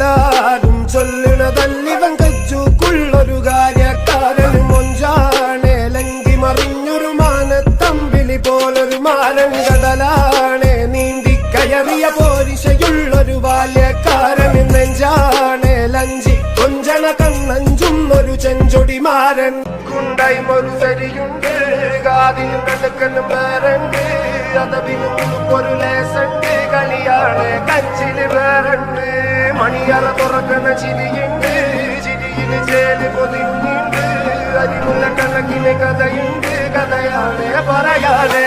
എല്ലാരും ചൊല്ലുന്നതല്ലിവൻ കച്ചൂക്കുള്ളൊരു കാര്യക്കാരൻ മൊഞ്ചാണ് ലങ്കി മറിഞ്ഞൊരു മാനത്തമ്പിളി പോലൊരു മാനൻ കടലാണ് നീന്തി കയറിയ പോരിശയുള്ളൊരു ബാല്യക്കാരൻ നെഞ്ചാണ് ലഞ്ചി കൊഞ്ചന കണ്ണഞ്ചുന്നൊരു ചെഞ്ചൊടിമാരൻ കുണ്ടായ്മൊരു സരിയുണ്ട് കാതിനും കടുക്കനും വേറുണ്ട് അതവിനും ഒരു ലേസുണ്ട് കളിയാണ് കച്ചില് വേറുണ്ട് മണിയറ തുറക്കുന്ന ചിരിയുണ്ട് ചിരിയില് ചേല് പൊതിഞ്ഞുണ്ട് അരിമുള്ള കണക്കിന് കഥയുണ്ട് കഥയാണ് പറയാതെ